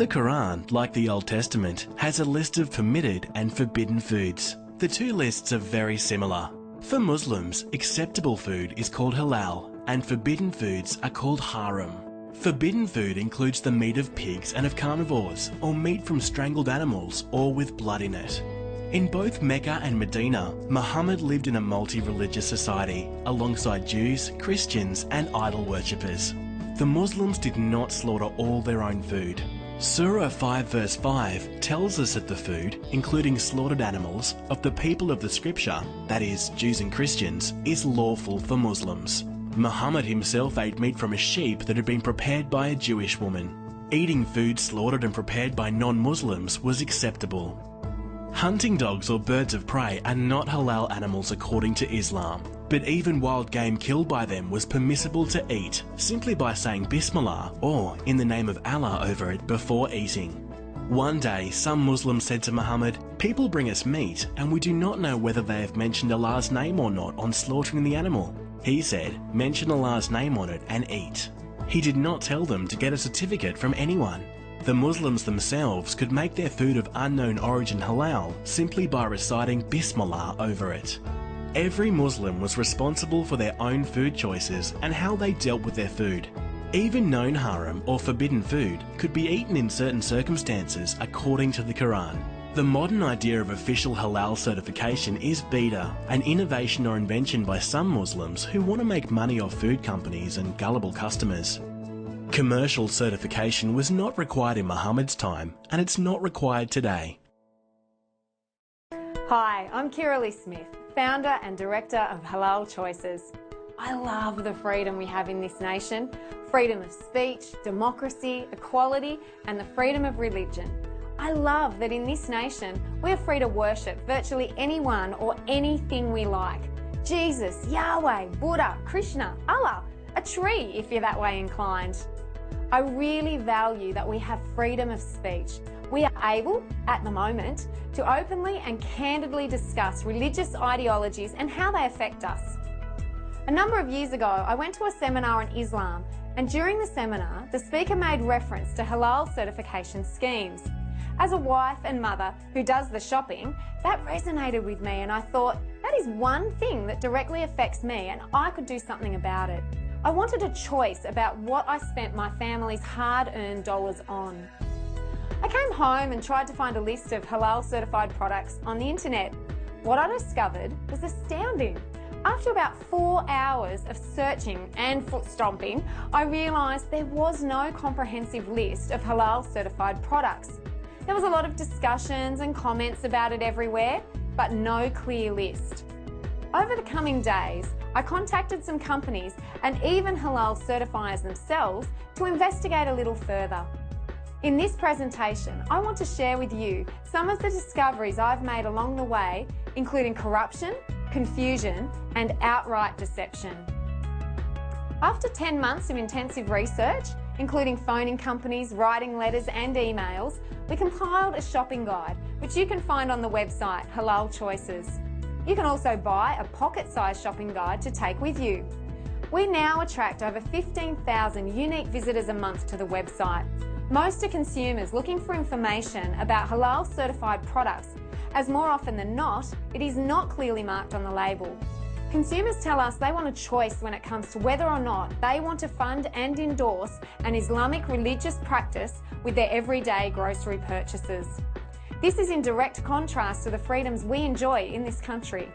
The Quran, like the Old Testament, has a list of permitted and forbidden foods. The two lists are very similar. For Muslims, acceptable food is called halal, and forbidden foods are called haram. Forbidden food includes the meat of pigs and of carnivores, or meat from strangled animals, or with blood in it. In both Mecca and Medina, Muhammad lived in a multi-religious society, alongside Jews, Christians, and idol worshippers. The Muslims did not slaughter all their own food. Surah 5 verse 5 tells us that the food, including slaughtered animals, of the people of the scripture, that is, Jews and Christians, is lawful for Muslims. Muhammad himself ate meat from a sheep that had been prepared by a Jewish woman. Eating food slaughtered and prepared by non-Muslims was acceptable. Hunting dogs or birds of prey are not halal animals according to Islam, but even wild game killed by them was permissible to eat simply by saying Bismillah or in the name of Allah over it before eating. One day, some Muslims said to Muhammad, "People bring us meat and we do not know whether they have mentioned Allah's name or not on slaughtering the animal." He said, "Mention Allah's name on it and eat." He did not tell them to get a certificate from anyone. The Muslims themselves could make their food of unknown origin halal simply by reciting Bismillah over it. Every Muslim was responsible for their own food choices and how they dealt with their food. Even known haram or forbidden food could be eaten in certain circumstances according to the Quran. The modern idea of official halal certification is bid'ah, an innovation or invention by some Muslims who want to make money off food companies and gullible customers. Commercial certification was not required in Muhammad's time, and it's not required today. Hi, I'm Kira Lee Smith, founder and director of Halal Choices. I love the freedom we have in this nation, freedom of speech, democracy, equality, and the freedom of religion. I love that in this nation, we're free to worship virtually anyone or anything we like. Jesus, Yahweh, Buddha, Krishna, Allah, a tree if you're that way inclined. I really value that we have freedom of speech. We are able, at the moment, to openly and candidly discuss religious ideologies and how they affect us. A number of years ago, I went to a seminar on Islam, and during the seminar, the speaker made reference to halal certification schemes. As a wife and mother who does the shopping, that resonated with me, and I thought, that is one thing that directly affects me and I could do something about it. I wanted a choice about what I spent my family's hard-earned dollars on. I came home and tried to find a list of halal certified products on the internet. What I discovered was astounding. After about 4 hours of searching and foot stomping, I realised there was no comprehensive list of halal certified products. There was a lot of discussions and comments about it everywhere, but no clear list. Over the coming days, I contacted some companies and even halal certifiers themselves to investigate a little further. In this presentation, I want to share with you some of the discoveries I've made along the way, including corruption, confusion, and outright deception. After 10 months of intensive research, including phoning companies, writing letters and emails, we compiled a shopping guide, which you can find on the website Halal Choices. You can also buy a pocket-sized shopping guide to take with you. We now attract over 15,000 unique visitors a month to the website. Most are consumers looking for information about halal certified products, as more often than not, it is not clearly marked on the label. Consumers tell us they want a choice when it comes to whether or not they want to fund and endorse an Islamic religious practice with their everyday grocery purchases. This is in direct contrast to the freedoms we enjoy in this country.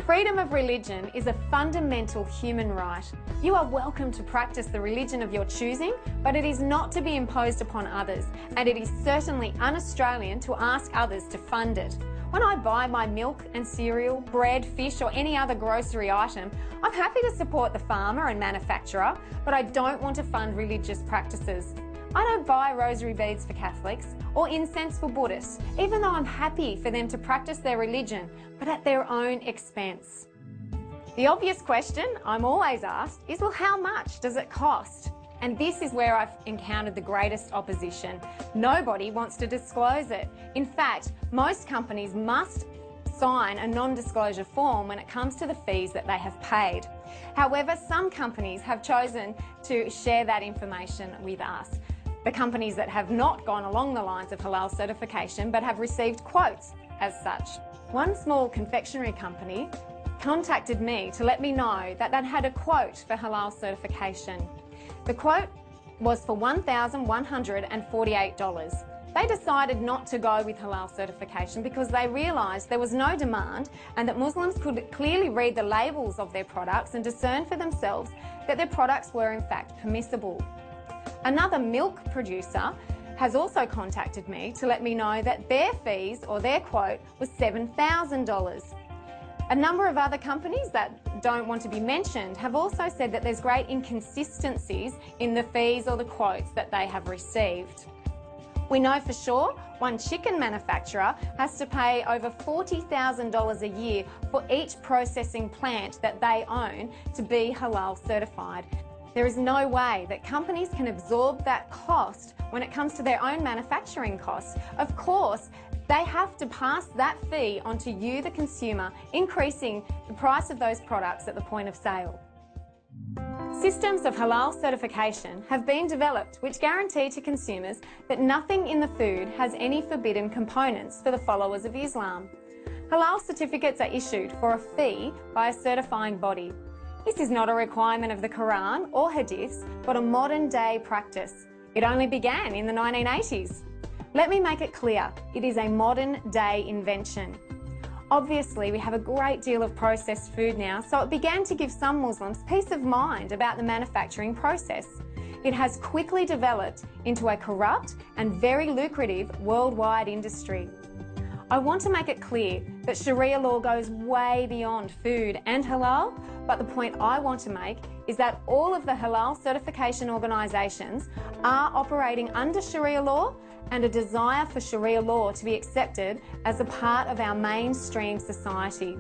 Freedom of religion is a fundamental human right. You are welcome to practice the religion of your choosing, but it is not to be imposed upon others, and it is certainly un-Australian to ask others to fund it. When I buy my milk and cereal, bread, fish or any other grocery item, I'm happy to support the farmer and manufacturer, but I don't want to fund religious practices. I don't buy rosary beads for Catholics or incense for Buddhists, even though I'm happy for them to practice their religion, but at their own expense. The obvious question I'm always asked is, well, how much does it cost? And this is where I've encountered the greatest opposition. Nobody wants to disclose it. In fact, most companies must sign a non-disclosure form when it comes to the fees that they have paid. However, some companies have chosen to share that information with us. the companies that have not gone along the lines of halal certification but have received quotes as such. One small confectionery company contacted me to let me know that they'd had a quote for halal certification. The quote was for $1,148. They decided not to go with halal certification because they realised there was no demand and that Muslims could clearly read the labels of their products and discern for themselves that their products were in fact permissible. Another milk producer has also contacted me to let me know that their fees or their quote was $7,000. A number of other companies that don't want to be mentioned have also said that there's great inconsistencies in the fees or the quotes that they have received. We know for sure one chicken manufacturer has to pay over $40,000 a year for each processing plant that they own to be halal certified. There is no way that companies can absorb that cost when it comes to their own manufacturing costs. Of course, they have to pass that fee onto you, the consumer, increasing the price of those products at the point of sale. Systems of halal certification have been developed which guarantee to consumers that nothing in the food has any forbidden components for the followers of Islam. Halal certificates are issued for a fee by a certifying body. This is not a requirement of the Quran or Hadiths, but a modern day practice. It only began in the 1980s. Let me make it clear, it is a modern day invention. Obviously, we have a great deal of processed food now, so it began to give some Muslims peace of mind about the manufacturing process. It has quickly developed into a corrupt and very lucrative worldwide industry. I want to make it clear that Sharia law goes way beyond food and halal, but the point I want to make is that all of the halal certification organisations are operating under Sharia law and a desire for Sharia law to be accepted as a part of our mainstream society.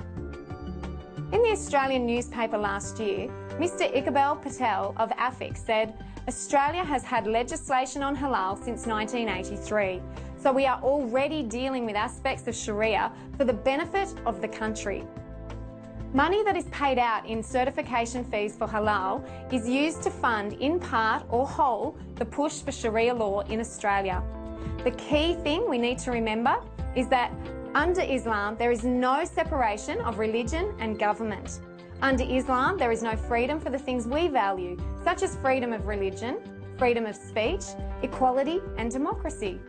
In the Australian newspaper last year, Mr. Iqbal Patel of AFIC said, Australia has had legislation on halal since 1983, so we are already dealing with aspects of Sharia for the benefit of the country. Money that is paid out in certification fees for halal is used to fund, in part or whole, the push for Sharia law in Australia. The key thing we need to remember is that under Islam, there is no separation of religion and government. Under Islam, there is no freedom for the things we value, such as freedom of religion, freedom of speech, equality, and democracy.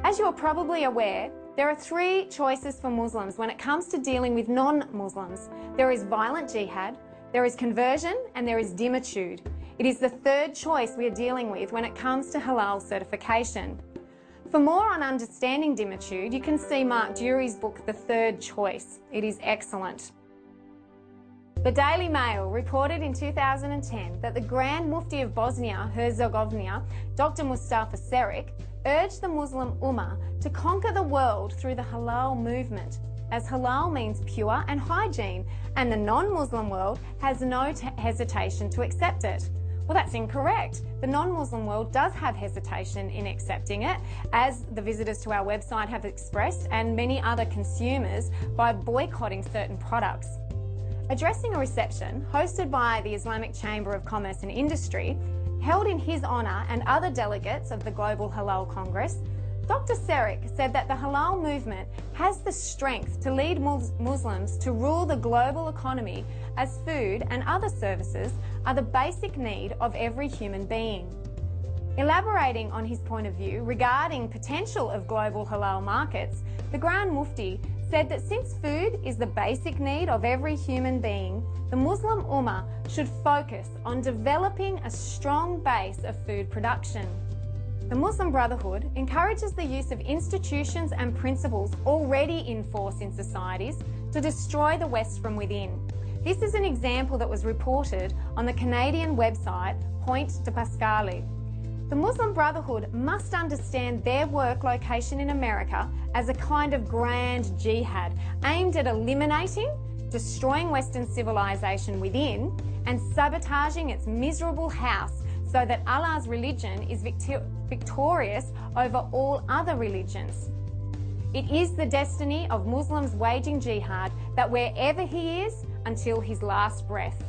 As you are probably aware, there are three choices for Muslims when it comes to dealing with non-Muslims. There is violent jihad, there is conversion, and there is dhimmitude. It is the third choice we are dealing with when it comes to halal certification. For more on understanding dhimmitude, you can see Mark Dury's book, The Third Choice. It is excellent. The Daily Mail reported in 2010 that the Grand Mufti of Bosnia-Herzegovina, Dr. Mustafa Serik, urged the Muslim Ummah to conquer the world through the halal movement, as halal means pure and hygiene, and the non-Muslim world has no hesitation to accept it. Well, that's incorrect. The non-Muslim world does have hesitation in accepting it, as the visitors to our website have expressed, and many other consumers, by boycotting certain products. Addressing a reception hosted by the Islamic Chamber of Commerce and Industry, held in his honour and other delegates of the Global Halal Congress, Dr. Serik said that the halal movement has the strength to lead Muslims to rule the global economy, as food and other services are the basic need of every human being. Elaborating on his point of view regarding potential of global halal markets, the Grand Mufti said that since food is the basic need of every human being, the Muslim Ummah should focus on developing a strong base of food production. The Muslim Brotherhood encourages the use of institutions and principles already in force in societies to destroy the West from within. This is an example that was reported on the Canadian website Point de Pascale. The Muslim Brotherhood must understand their work location in America as a kind of grand jihad aimed at eliminating, destroying Western civilization within, and sabotaging its miserable house so that Allah's religion is victorious over all other religions. It is the destiny of Muslims waging jihad that wherever he is until his last breath.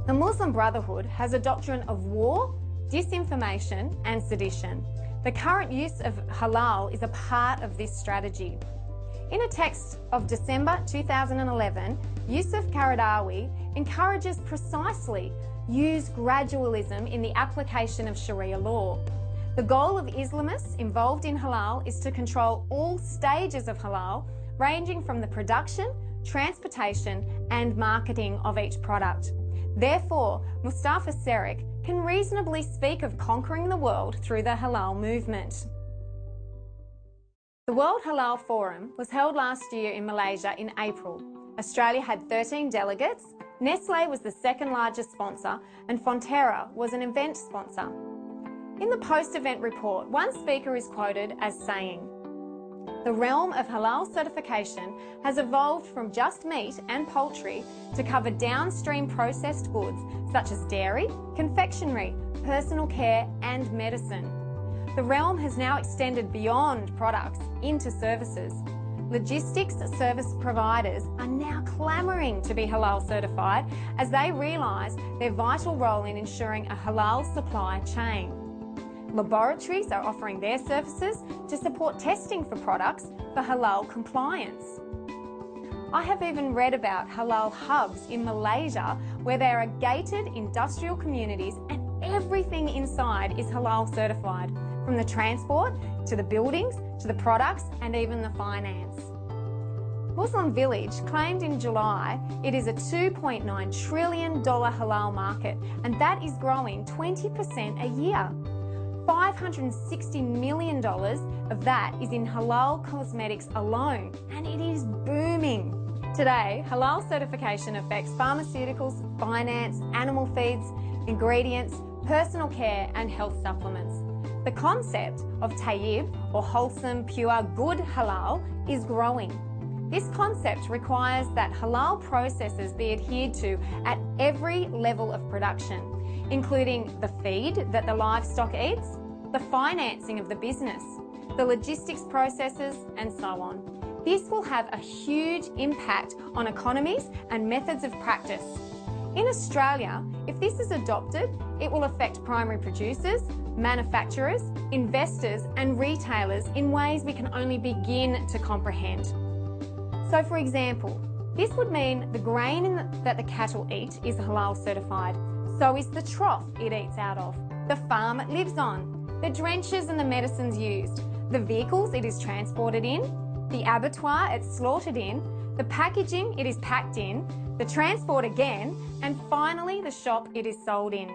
The Muslim Brotherhood has a doctrine of war, disinformation and sedition. The current use of halal is a part of this strategy. In a text of December 2011, Yusuf Qaradawi encourages precisely use gradualism in the application of Sharia law. The goal of Islamists involved in halal is to control all stages of halal, ranging from the production, transportation and marketing of each product. Therefore, Mustafa Serik can reasonably speak of conquering the world through the halal movement. The World Halal Forum was held last year in Malaysia in April. Australia had 13 delegates, Nestlé was the second largest sponsor, and Fonterra was an event sponsor. In the post-event report, one speaker is quoted as saying, "The realm of halal certification has evolved from just meat and poultry to cover downstream processed goods such as dairy, confectionery, personal care and medicine. The realm has now extended beyond products into services. Logistics service providers are now clamouring to be halal certified as they realise their vital role in ensuring a halal supply chain. Laboratories are offering their services to support testing for products for halal compliance. I have even read about halal hubs in Malaysia where there are gated industrial communities and everything inside is halal certified, from the transport to the buildings to the products and even the finance." Muslim Village claimed in July it is a $2.9 trillion halal market, and that is growing 20% a year. $560 million of that is in halal cosmetics alone, and it is booming. Today, halal certification affects pharmaceuticals, finance, animal feeds, ingredients, personal care and health supplements. The concept of tayyib, or wholesome, pure, good halal, is growing. This concept requires that halal processes be adhered to at every level of production, including the feed that the livestock eats, the financing of the business, the logistics processes, and so on. This will have a huge impact on economies and methods of practice. In Australia, if this is adopted, it will affect primary producers, manufacturers, investors and retailers in ways we can only begin to comprehend. So for example, this would mean the grain that the cattle eat is halal certified. So is the trough it eats out of, the farm it lives on, the drenches and the medicines used, the vehicles it is transported in, the abattoir it's slaughtered in, the packaging it is packed in, the transport again, and finally the shop it is sold in.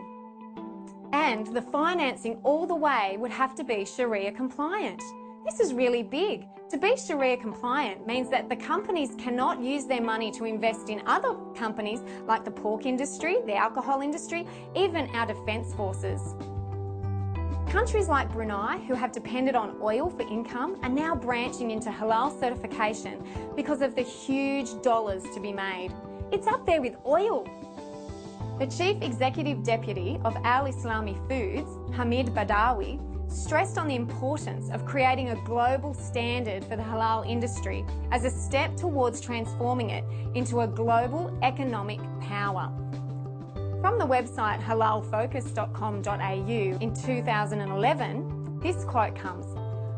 And the financing all the way would have to be Sharia compliant. This is really big. To be Sharia compliant means that the companies cannot use their money to invest in other companies like the pork industry, the alcohol industry, even our defence forces. Countries like Brunei, who have depended on oil for income, are now branching into halal certification because of the huge dollars to be made. It's up there with oil. The Chief Executive Deputy of Al Islami Foods, Hamid Badawi, stressed on the importance of creating a global standard for the halal industry as a step towards transforming it into a global economic power. From the website halalfocus.com.au in 2011, this quote comes,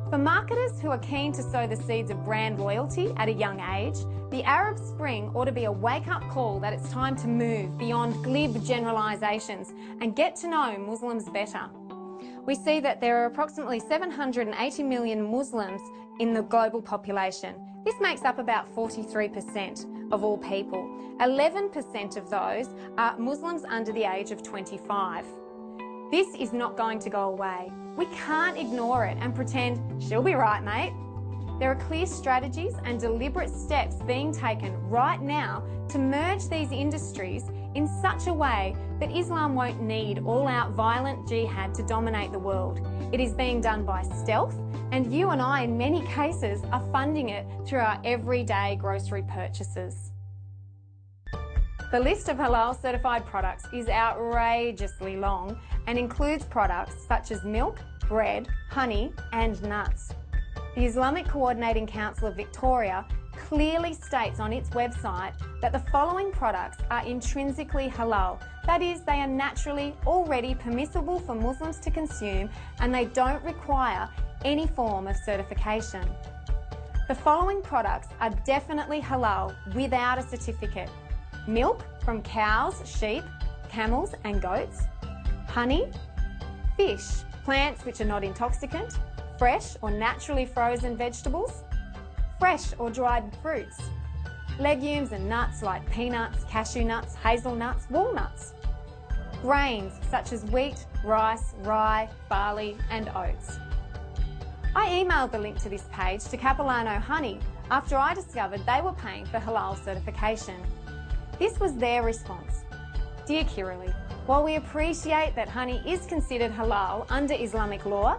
"For marketers who are keen to sow the seeds of brand loyalty at a young age, the Arab Spring ought to be a wake-up call that it's time to move beyond glib generalisations and get to know Muslims better." We see that there are approximately 780 million Muslims in the global population. This makes up about 43% of all people. 11% of those are Muslims under the age of 25. This is not going to go away. We can't ignore it and pretend, "She'll be right, mate." There are clear strategies and deliberate steps being taken right now to merge these industries in such a way that Islam won't need all-out violent jihad to dominate the world. It is being done by stealth, and you and I in many cases are funding it through our everyday grocery purchases. The list of halal certified products is outrageously long and includes products such as milk, bread, honey and nuts. the Islamic Coordinating Council of Victoria clearly states on its website that the following products are intrinsically halal. That is, they are naturally already permissible for Muslims to consume and they don't require any form of certification. The following products are definitely halal without a certificate: milk from cows, sheep, camels and goats, honey, fish, plants which are not intoxicant, fresh or naturally frozen vegetables, fresh or dried fruits, legumes and nuts like peanuts, cashew nuts, hazelnuts, walnuts, grains such as wheat, rice, rye, barley and oats. I emailed the link to this page to Capilano Honey after I discovered they were paying for halal certification. This was their response. Dear Kirali, while we appreciate that honey is considered halal under Islamic law,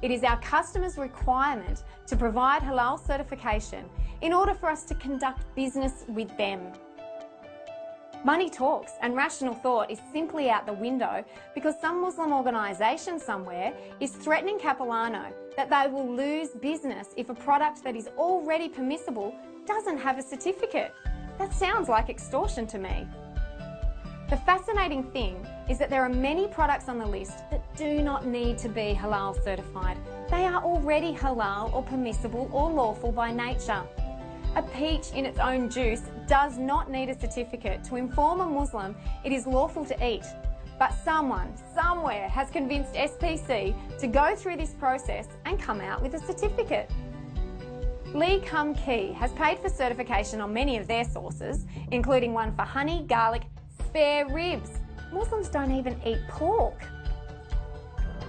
it is our customers' requirement to provide halal certification in order for us to conduct business with them. Money talks and rational thought is simply out the window because some Muslim organisation somewhere is threatening Capilano that they will lose business if a product that is already permissible doesn't have a certificate. That sounds like extortion to me. The fascinating thing is that there are many products on the list that do not need to be halal certified. They are already halal or permissible or lawful by nature. A peach in its own juice does not need a certificate to inform a Muslim it is lawful to eat. But someone, somewhere, has convinced SPC to go through this process and come out with a certificate. Lee Kum Kee has paid for certification on many of their sauces, including one for honey, garlic, spare ribs. Muslims don't even eat pork.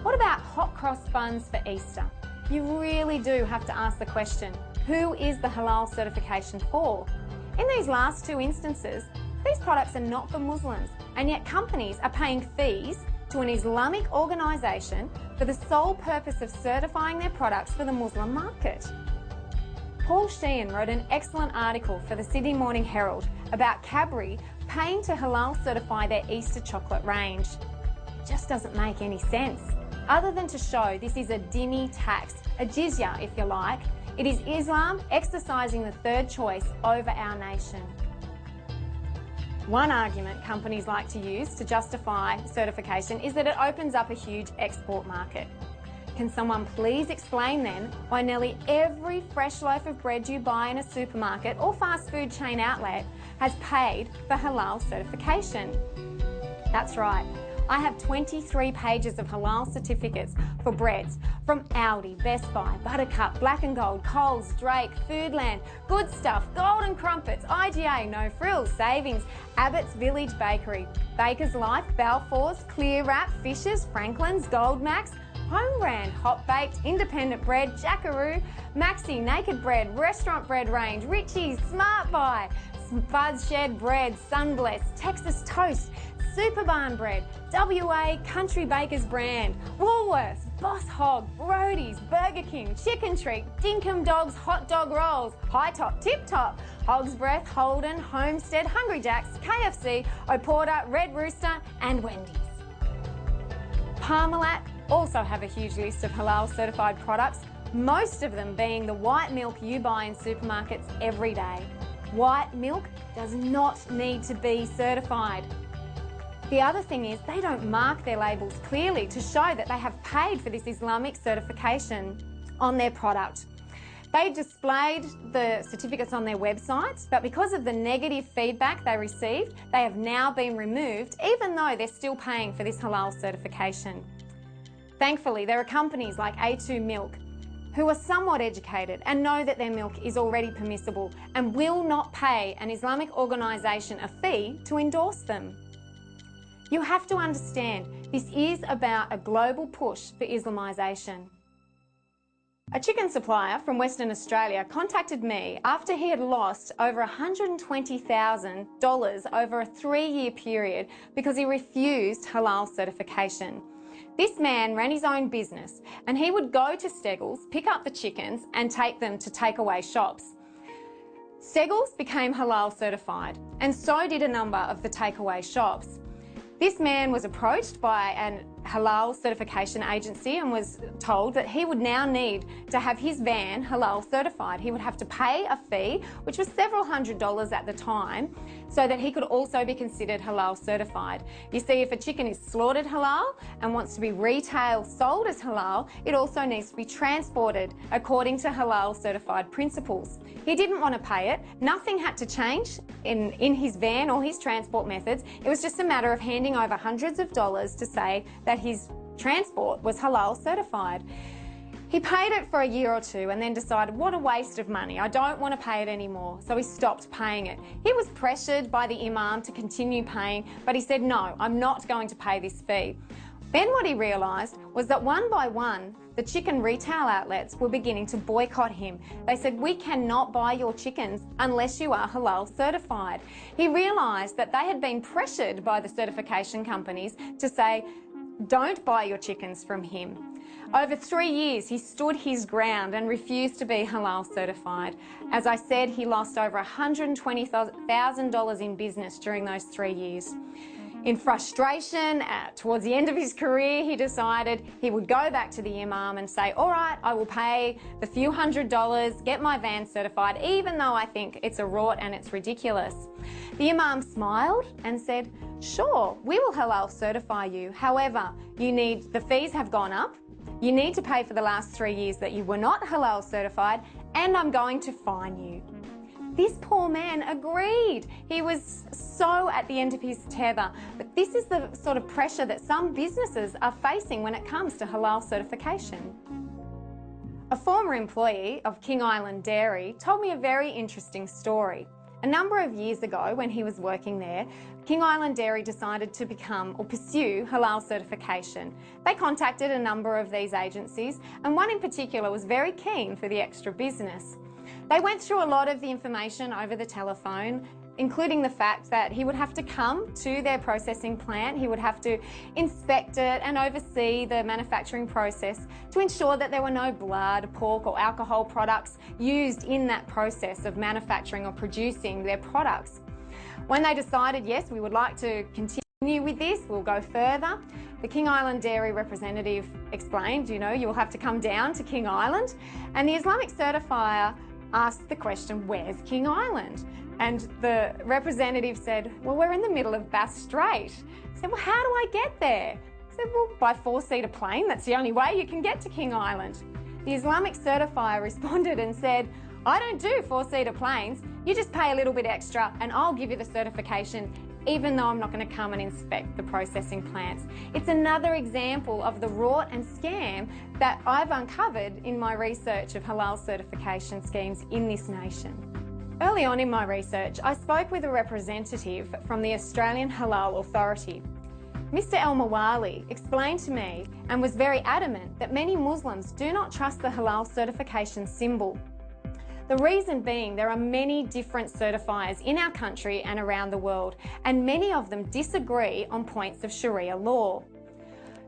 What about hot cross buns for Easter? You really do have to ask the question, who is the halal certification for? In these last two instances, these products are not for Muslims, and yet companies are paying fees to an Islamic organisation for the sole purpose of certifying their products for the Muslim market. Paul Sheehan wrote an excellent article for the Sydney Morning Herald about Cadbury paying to halal certify their Easter chocolate range. It just doesn't make any sense. Other than to show this is a dhimmi tax, a jizya if you like, it is Islam exercising the third choice over our nation. One argument companies like to use to justify certification is that it opens up a huge export market. Can someone please explain then why nearly every fresh loaf of bread you buy in a supermarket or fast food chain outlet has paid for halal certification? That's right. I have 23 pages of halal certificates for breads from Aldi, Best Buy, Buttercup, Black & Gold, Coles, Drake, Foodland, Good Stuff, Golden Crumpets, IGA, No Frills, Savings, Abbott's Village Bakery, Baker's Life, Balfour's, Clear Wrap, Fisher's, Franklin's, Goldmax, Home Brand, Hot Baked, Independent Bread, Jackaroo, Maxi, Naked Bread, Restaurant Bread Range, Richie's, Smart Buy, Bud's Shed Bread, Sunbless, Texas Toast, Super Barn Bread, WA Country Bakers Brand, Woolworths, Boss Hog, Brody's, Burger King, Chicken Treat, Dinkum Dogs Hot Dog Rolls, High Top, Tip Top, Hog's Breath, Holden, Homestead, Hungry Jack's, KFC, Oporta, Red Rooster and Wendy's. Parmalat also have a huge list of halal certified products, most of them being the white milk you buy in supermarkets every day. White milk does not need to be certified. The other thing is they don't mark their labels clearly to show that they have paid for this Islamic certification on their product. They displayed the certificates on their websites, but because of the negative feedback they received, they have now been removed, even though they're still paying for this halal certification. Thankfully, there are companies like A2 Milk who are somewhat educated and know that their milk is already permissible and will not pay an Islamic organisation a fee to endorse them. You have to understand, this is about a global push for Islamisation. A chicken supplier from Western Australia contacted me after he had lost over $120,000 over a 3-year period because he refused halal certification. This man ran his own business and he would go to Steggles, pick up the chickens and take them to takeaway shops. Steggles became halal certified and so did a number of the takeaway shops. This man was approached by an halal certification agency and was told that he would now need to have his van halal certified. He would have to pay a fee, which was several $100s at the time, so that he could also be considered halal certified. You see, if a chicken is slaughtered halal and wants to be retail sold as halal, it also needs to be transported according to halal certified principles. He didn't want to pay it. Nothing had to change in his van or his transport methods. It was just a matter of handing over hundreds of dollars to say that his transport was halal certified. He paid it for a year or two and then decided, what a waste of money, I don't want to pay it anymore, so he stopped paying it. He was pressured by the imam to continue paying, but he said, no, I'm not going to pay this fee. Then what he realised was that one by one, the chicken retail outlets were beginning to boycott him. They said, we cannot buy your chickens unless you are halal certified. He realised that they had been pressured by the certification companies to say, don't buy your chickens from him. Over 3 years, he stood his ground and refused to be halal certified. As I said, he lost over $120,000 in business during those 3 years. In frustration, towards the end of his career, he decided he would go back to the imam and say, all right, I will pay the few $100s, get my van certified, even though I think it's a rort and it's ridiculous. The imam smiled and said, sure, we will halal certify you. However, the fees have gone up. You need to pay for the last 3 years that you were not halal certified, and I'm going to fine you. This poor man agreed. He was so at the end of his tether. But this is the sort of pressure that some businesses are facing when it comes to halal certification. A former employee of King Island Dairy told me a very interesting story. A number of years ago, when he was working there, King Island Dairy decided to pursue halal certification. They contacted a number of these agencies, and one in particular was very keen for the extra business. They went through a lot of the information over the telephone, including the fact that he would have to come to their processing plant, he would have to inspect it and oversee the manufacturing process to ensure that there were no blood, pork or alcohol products used in that process of manufacturing or producing their products. When they decided, yes, we would like to continue with this, we'll go further, the King Island Dairy representative explained, you'll have to come down to King Island, and the Islamic certifier asked the question, where's King Island? And the representative said, well, we're in the middle of Bass Strait. I said, well, how do I get there? I said, well, by 4-seater plane, that's the only way you can get to King Island. The Islamic certifier responded and said, I don't do 4-seater planes. You just pay a little bit extra and I'll give you the certification, even though I'm not going to come and inspect the processing plants. It's another example of the rort and scam that I've uncovered in my research of halal certification schemes in this nation. Early on in my research, I spoke with a representative from the Australian Halal Authority. Mr. El-Mawali explained to me and was very adamant that many Muslims do not trust the halal certification symbol. The reason being there are many different certifiers in our country and around the world, and many of them disagree on points of Sharia law.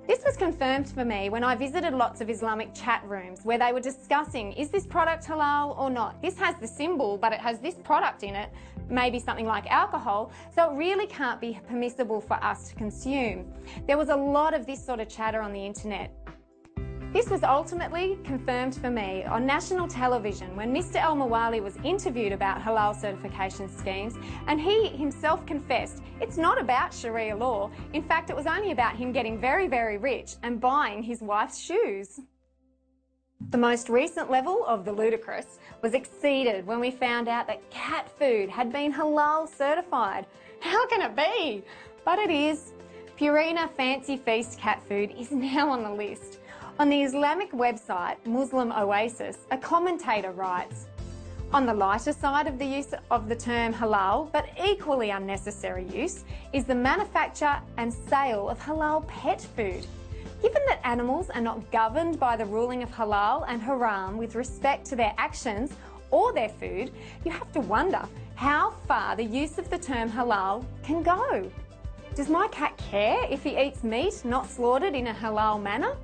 This was confirmed for me when I visited lots of Islamic chat rooms where they were discussing, is this product halal or not? This has the symbol, but it has this product in it, maybe something like alcohol, so it really can't be permissible for us to consume. There was a lot of this sort of chatter on the internet. This was ultimately confirmed for me on national television when Mr. El-Mawali was interviewed about halal certification schemes, and he himself confessed it's not about Sharia law. In fact, it was only about him getting very, very rich and buying his wife's shoes. The most recent level of the ludicrous was exceeded when we found out that cat food had been halal certified. How can it be? But it is. Purina Fancy Feast cat food is now on the list. On the Islamic website Muslim Oasis, a commentator writes, on the lighter side of the use of the term halal, but equally unnecessary use, is the manufacture and sale of halal pet food. Given that animals are not governed by the ruling of halal and haram with respect to their actions or their food, you have to wonder how far the use of the term halal can go. Does my cat care if he eats meat not slaughtered in a halal manner?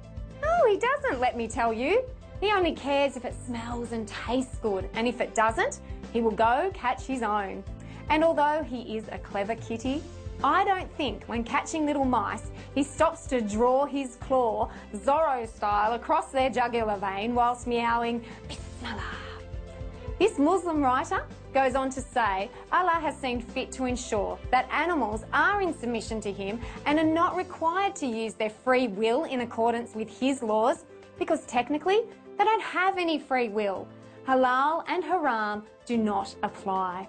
No, he doesn't, let me tell you. He only cares if it smells and tastes good, and if it doesn't, he will go catch his own. And although he is a clever kitty, I don't think when catching little mice, he stops to draw his claw, Zorro style, across their jugular vein whilst meowing, Bismillah. This Muslim writer goes on to say, Allah has seen fit to ensure that animals are in submission to him and are not required to use their free will in accordance with his laws, because technically they don't have any free will. Halal and haram do not apply.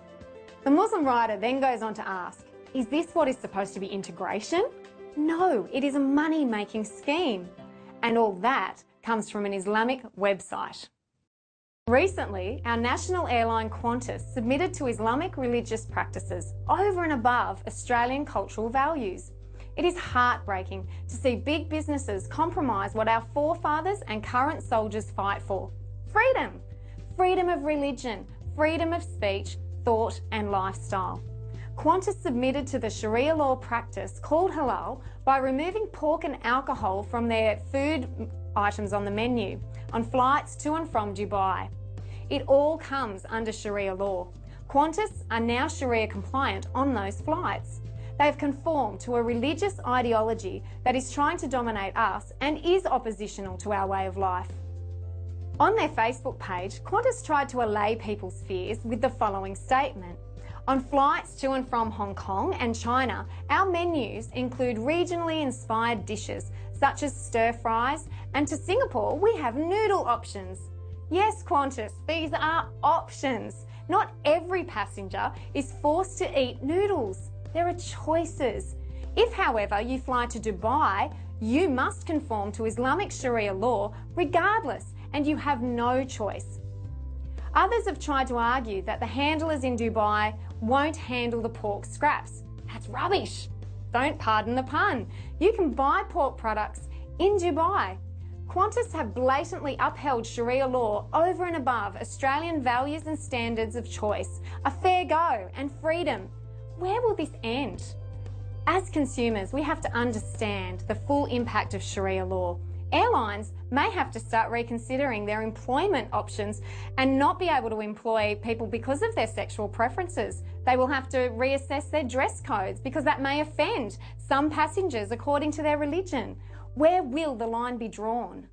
The Muslim writer then goes on to ask, is this what is supposed to be integration? No, it is a money-making scheme. And all that comes from an Islamic website. Recently, our national airline Qantas submitted to Islamic religious practices over and above Australian cultural values. It is heartbreaking to see big businesses compromise what our forefathers and current soldiers fight for. Freedom! Freedom of religion, freedom of speech, thought and lifestyle. Qantas submitted to the Sharia law practice called Halal by removing pork and alcohol from their food items on the menu on flights to and from Dubai. It all comes under Sharia law. Qantas are now Sharia compliant on those flights. They've conformed to a religious ideology that is trying to dominate us and is oppositional to our way of life. On their Facebook page, Qantas tried to allay people's fears with the following statement. On flights to and from Hong Kong and China, our menus include regionally inspired dishes such as stir fries, and to Singapore we have noodle options. Yes, Qantas, these are options. Not every passenger is forced to eat noodles. There are choices. If, however, you fly to Dubai, you must conform to Islamic Sharia law regardless, and you have no choice. Others have tried to argue that the handlers in Dubai won't handle the pork scraps. That's rubbish. Don't pardon the pun. You can buy pork products in Dubai. Qantas have blatantly upheld Sharia law over and above Australian values and standards of choice, a fair go and freedom. Where will this end? As consumers, we have to understand the full impact of Sharia law. Airlines may have to start reconsidering their employment options and not be able to employ people because of their sexual preferences. They will have to reassess their dress codes because that may offend some passengers according to their religion. Where will the line be drawn?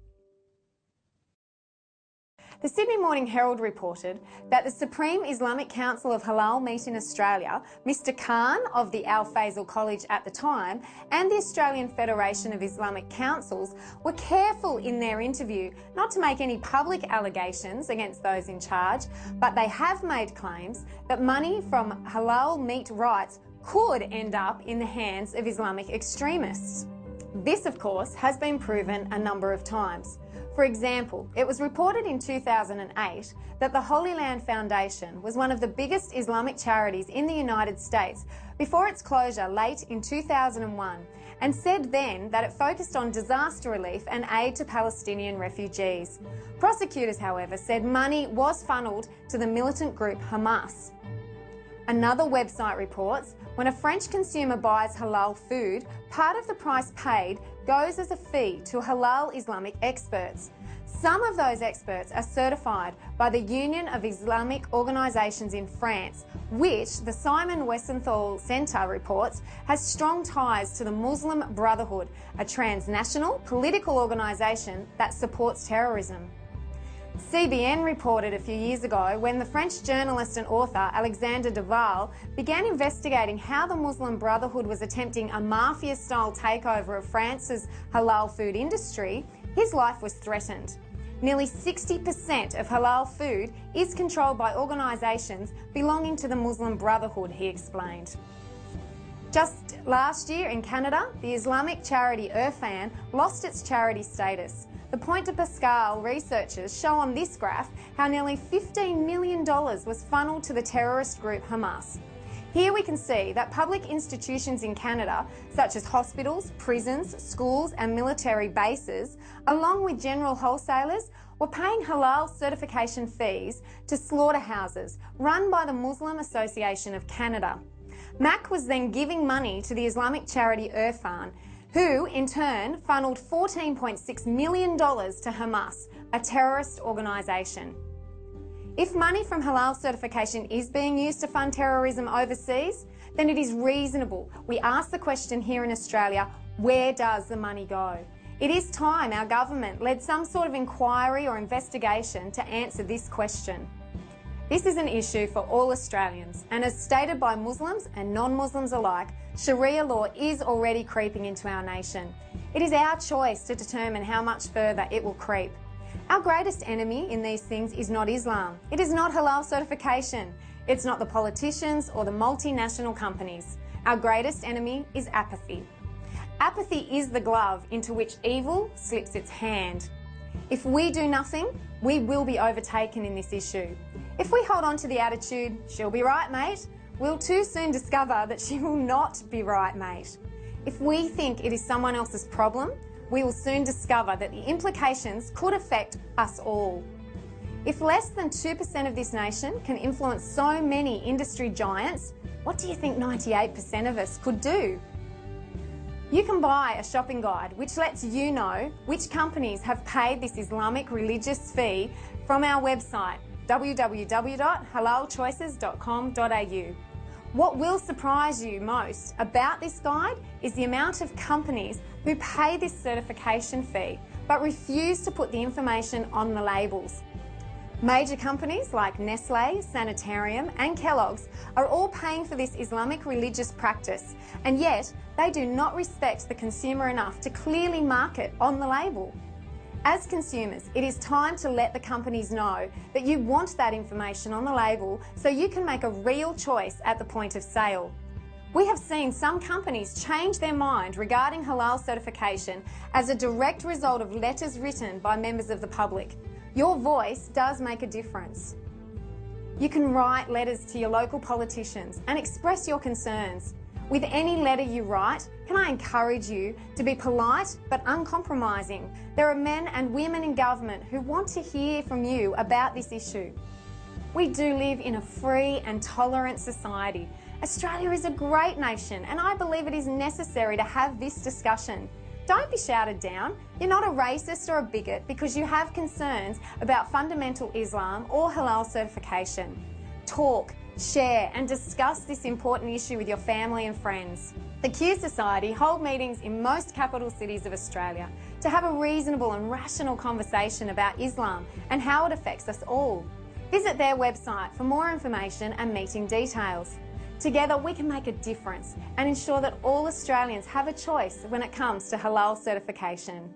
The Sydney Morning Herald reported that the Supreme Islamic Council of Halal meet in Australia, Mr Khan of the Al Faisal College at the time, and the Australian Federation of Islamic Councils were careful in their interview not to make any public allegations against those in charge, but they have made claims that money from halal meat rights could end up in the hands of Islamic extremists. This, of course, has been proven a number of times. For example, it was reported in 2008 that the Holy Land Foundation was one of the biggest Islamic charities in the United States before its closure late in 2001, and said then that it focused on disaster relief and aid to Palestinian refugees. Prosecutors, however, said money was funneled to the militant group Hamas. Another website reports when a French consumer buys halal food, part of the price paid goes as a fee to halal Islamic experts. Some of those experts are certified by the Union of Islamic Organisations in France, which the Simon Wiesenthal Centre reports has strong ties to the Muslim Brotherhood, a transnational political organisation that supports terrorism. CBN reported a few years ago when the French journalist and author Alexandre Duval began investigating how the Muslim Brotherhood was attempting a mafia-style takeover of France's halal food industry, his life was threatened. Nearly 60% of halal food is controlled by organisations belonging to the Muslim Brotherhood, he explained. Just last year in Canada, the Islamic charity Irfan lost its charity status. The Pointe de Pascal researchers show on this graph how nearly $15 million was funneled to the terrorist group Hamas. Here we can see that public institutions in Canada, such as hospitals, prisons, schools and military bases, along with general wholesalers, were paying halal certification fees to slaughterhouses run by the Muslim Association of Canada. MAC was then giving money to the Islamic charity Irfan, who in turn funneled $14.6 million to Hamas, a terrorist organisation. If money from halal certification is being used to fund terrorism overseas, then it is reasonable we ask the question here in Australia, where does the money go? It is time our government led some sort of inquiry or investigation to answer this question. This is an issue for all Australians, and as stated by Muslims and non-Muslims alike, Sharia law is already creeping into our nation. It is our choice to determine how much further it will creep. Our greatest enemy in these things is not Islam. It is not halal certification. It's not the politicians or the multinational companies. Our greatest enemy is apathy. Apathy is the glove into which evil slips its hand. If we do nothing, we will be overtaken in this issue. If we hold on to the attitude, she'll be right, mate, we'll too soon discover that she will not be right, mate. If we think it is someone else's problem, we will soon discover that the implications could affect us all. If less than 2% of this nation can influence so many industry giants, what do you think 98% of us could do? You can buy a shopping guide which lets you know which companies have paid this Islamic religious fee from our website www.halalchoices.com.au. What will surprise you most about this guide is the amount of companies who pay this certification fee but refuse to put the information on the labels. Major companies like Nestle, Sanitarium and Kellogg's are all paying for this Islamic religious practice, and yet they do not respect the consumer enough to clearly mark it on the label. As consumers, it is time to let the companies know that you want that information on the label so you can make a real choice at the point of sale. We have seen some companies change their mind regarding halal certification as a direct result of letters written by members of the public. Your voice does make a difference. You can write letters to your local politicians and express your concerns. With any letter you write, can I encourage you to be polite but uncompromising? There are men and women in government who want to hear from you about this issue. We do live in a free and tolerant society. Australia is a great nation, and I believe it is necessary to have this discussion. Don't be shouted down. You're not a racist or a bigot because you have concerns about fundamental Islam or halal certification. Talk, share and discuss this important issue with your family and friends. The Q Society hold meetings in most capital cities of Australia to have a reasonable and rational conversation about Islam and how it affects us all. Visit their website for more information and meeting details. Together we can make a difference and ensure that all Australians have a choice when it comes to halal certification.